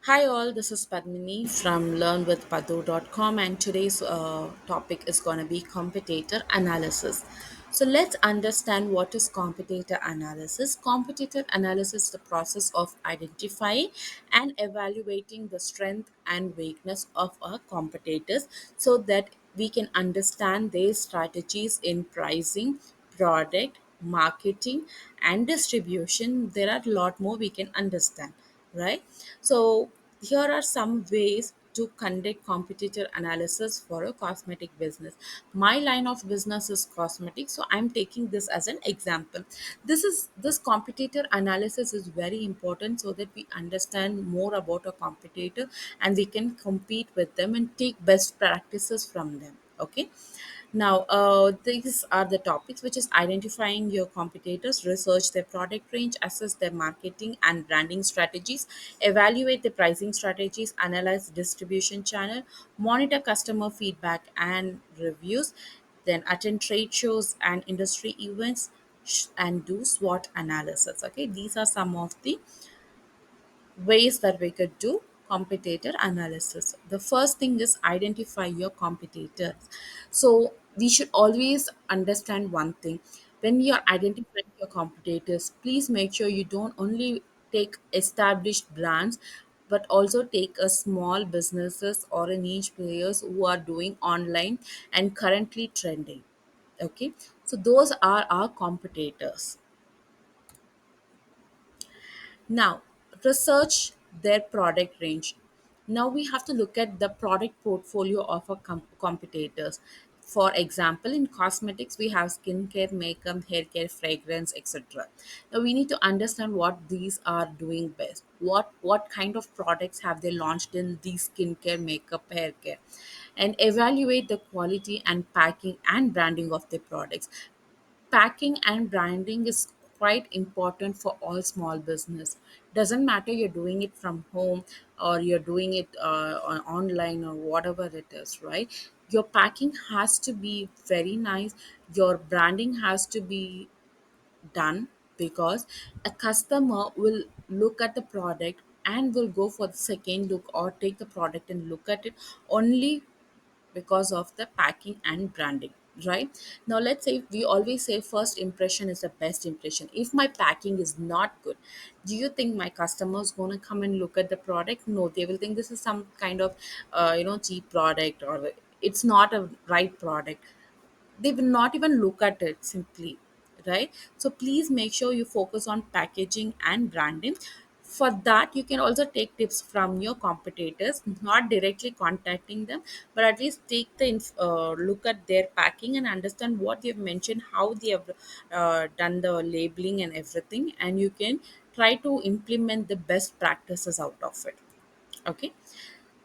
Hi, all. This is Padmini from learnwithpadu.com, and today's topic is going to be competitor analysis. So, let's understand what is competitor analysis. Competitor analysis is the process of identifying and evaluating the strength and weakness of our competitors so that we can understand their strategies in pricing, product, marketing, and distribution. There are a lot more we can understand, right? So here are some ways to conduct competitor analysis for a cosmetic business. My line of business is cosmetics, so I'm taking this as an example. This competitor analysis is very important so that we understand more about a competitor and we can compete with them and take best practices from them. Okay. Now, these are the topics, which is identifying your competitors, research their product range, assess their marketing and branding strategies, evaluate the pricing strategies, analyze distribution channel, monitor customer feedback and reviews, then attend trade shows and industry events, and do SWOT analysis. Okay, these are some of the ways that we could do competitor analysis. The first thing is identify your competitors. So we should always understand one thing. When you're identifying your competitors, please make sure you don't only take established brands but also take a small businesses or a niche players who are doing online and currently trending. Okay, so those are our competitors. Now, research their product range. Now we have to look at the product portfolio of our competitors. For example, in cosmetics, we have skincare, makeup, hair care, fragrance, etc. Now we need to understand what these are doing best. What kind of products have they launched in these skincare, makeup, hair care, and evaluate the quality and packing and branding of the products. Packing and branding is quite important for all small business. Doesn't matter you're doing it from home or you're doing it online or whatever it is, right? Your packing has to be very nice. Your branding has to be done, because a customer will look at the product and will go for the second look or take the product and look at it only because of the packing and branding, right? Now let's say we always say first impression is the best impression. If my packing is not good, do you think my customers going to come and look at the product? No, they will think this is some kind of cheap product, or it's not a right product. They will not even look at it simply, right? So please make sure you focus on packaging and branding. For that, you can also take tips from your competitors, not directly contacting them, but at least take the look at their packing and understand what they've mentioned, how they have done the labeling and everything, and you can try to implement the best practices out of it. Okay.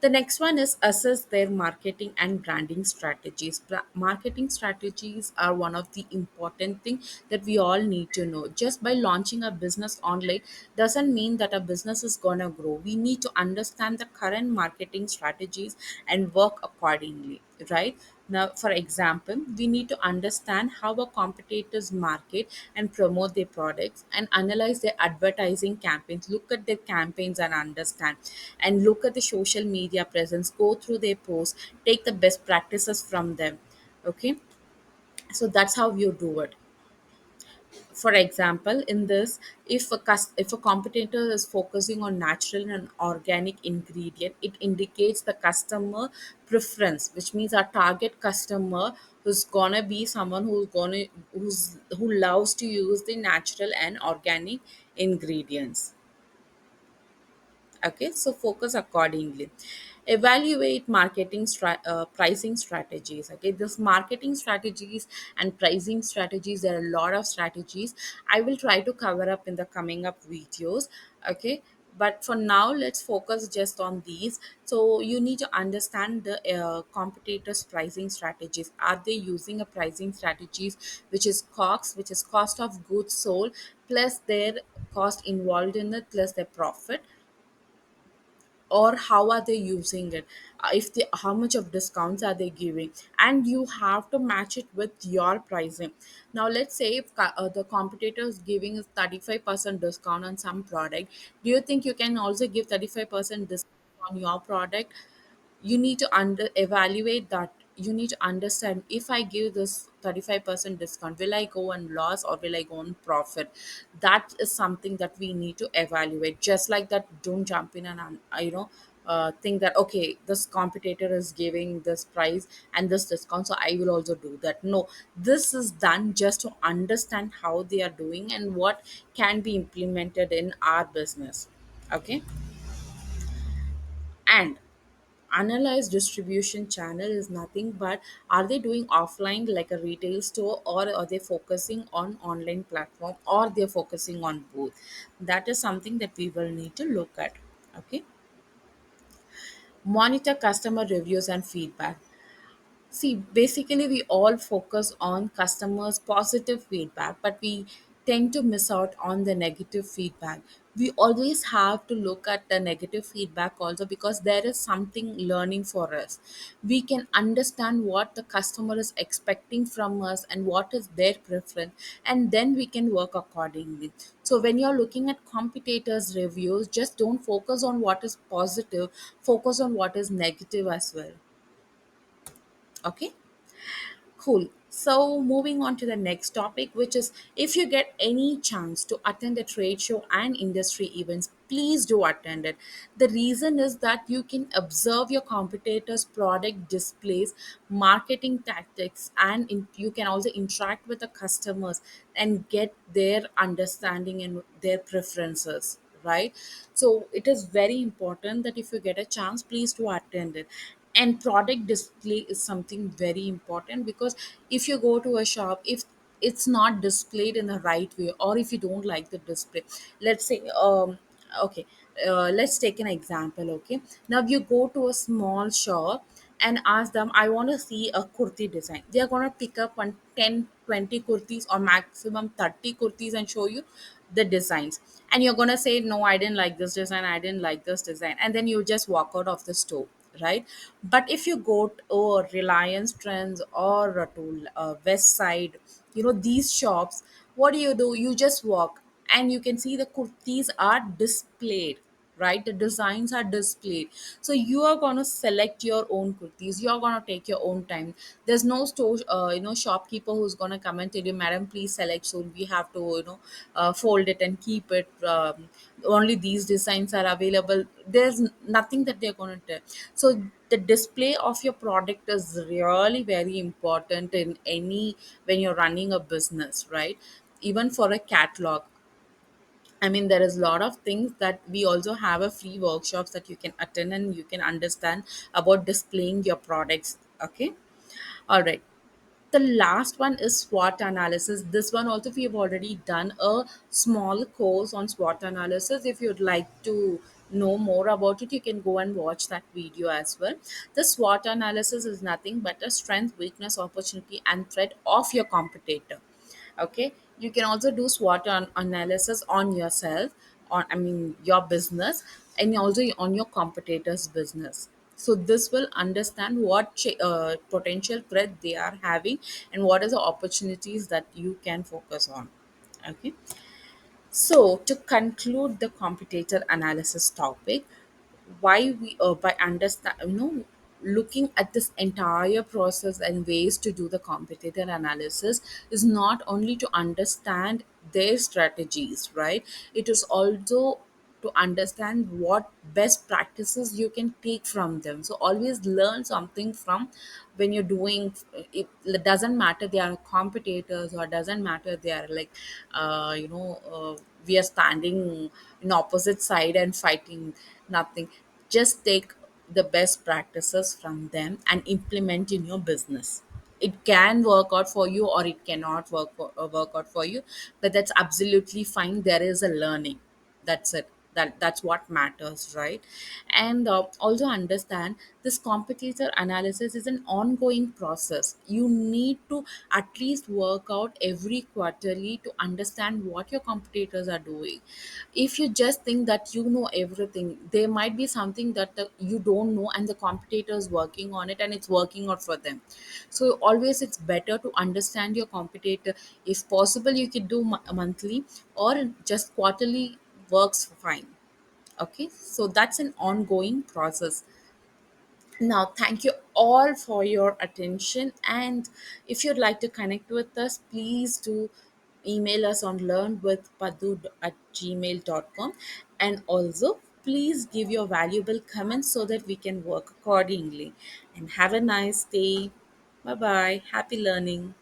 The next one is assess their marketing and branding strategies. Marketing strategies are one of the important things that we all need to know. Just by launching a business online doesn't mean that a business is gonna grow. We need to understand the current marketing strategies and work accordingly, right? Now, for example, we need to understand how our competitors market and promote their products and analyze their advertising campaigns. Look at their campaigns and understand, and look at the social media presence, go through their posts, take the best practices from them. Okay, so that's how you do it. For example, in this, if a competitor is focusing on natural and organic ingredient, it indicates the customer preference, which means our target customer who's gonna be someone who loves to use the natural and organic ingredients. Okay, so focus accordingly. Evaluate pricing strategies. Okay, this marketing strategies and pricing strategies, there are a lot of strategies I will try to cover up in the coming up videos. Okay, but for now let's focus just on these. So you need to understand the competitors pricing strategies. Are they using a pricing strategies which is cox, which is cost of goods sold, plus their cost involved in it, plus their profit? or how are they using it, if they, how much of discounts are they giving, and you have to match it with your pricing. Now let's say if the competitor is giving a 35% discount on some product, do you think you can also give 35% discount on your product? You need to under evaluate that. You need to understand, if I give this 35% discount, will I go on loss or will I go on profit? That is something that we need to evaluate. Just like that, don't jump in and think that okay, this competitor is giving this price and this discount, so I will also do that. No, this is done just to understand how they are doing and what can be implemented in our business. Okay. And analyze distribution channel is nothing but, are they doing offline like a retail store, or are they focusing on online platform, or they're focusing on both? That is something that we will need to look at. Okay. Monitor customer reviews and feedback. See, basically, we all focus on customers' positive feedback, but we tend to miss out on the negative feedback. We always have to look at the negative feedback also, because there is something learning for us. We can understand what the customer is expecting from us and what is their preference, and then we can work accordingly. So, when you're looking at competitors' reviews, just don't focus on what is positive, focus on what is negative as well. Okay. Cool. So, moving on to the next topic, which is, if you get any chance to attend a trade show and industry events, please do attend it. The reason is that you can observe your competitors' product displays, marketing tactics, and you can also interact with the customers and get their understanding and their preferences, right? So, it is very important that if you get a chance, please do attend it. And product display is something very important, because if you go to a shop, if it's not displayed in the right way, or if you don't like the display, let's say okay, let's take an example. Okay, now you go to a small shop and ask them, I want to see a kurti design. They are going to pick up on 10, 20 kurtis or maximum 30 kurtis and show you the designs, and you're going to say, no, I didn't like this design, I didn't like this design, and then you just walk out of the store, right? But if you go to Reliance Trends or to West Side, these shops, what do? You just walk and you can see the kurtis are displayed, right? The designs are displayed. So you are going to select your own kurtis. You're going to take your own time. There's no store, shopkeeper who's going to come and tell you, madam, please select. So we have to, fold it and keep it. Only these designs are available. There's nothing that they're going to tell. So the display of your product is really very important in any, when you're running a business, right? Even for a catalog, I mean, there is a lot of things that we also have a free workshops that you can attend and you can understand about displaying your products. Okay. All right. The last one is SWOT analysis. This one also we have already done a small course on SWOT analysis. If you'd like to know more about it, you can go and watch that video as well. The SWOT analysis is nothing but a strength, weakness, opportunity, and threat of your competitor. Okay, you can also do SWOT analysis on yourself, on, I mean, your business, and also on your competitors business. So this will understand what potential threat they are having, and what are the opportunities that you can focus on. Okay. So, to conclude the competitor analysis topic, why we by understand, looking at this entire process and ways to do the competitor analysis is not only to understand their strategies, right? It is also to understand what best practices you can take from them. So always learn something from, when you're doing it doesn't matter they are competitors, or doesn't matter they are like we are standing in opposite side and fighting, nothing. Just take the best practices from them and implement in your business. It can work out for you or it cannot work out for you, but that's absolutely fine. There is a learning. That's it. That's what matters, right? And also understand this competitor analysis is an ongoing process. You need to at least work out every quarterly to understand what your competitors are doing. If you just think that you know everything, there might be something that you don't know and the competitor is working on it and it's working out for them. So always it's better to understand your competitor. If possible, you could do monthly or just quarterly, works fine. Okay, so that's an ongoing process. Now, thank you all for your attention. And if you'd like to connect with us, please do email us on learnwithpadu@gmail.com. And also, please give your valuable comments so that we can work accordingly. And have a nice day. Bye bye. Happy learning.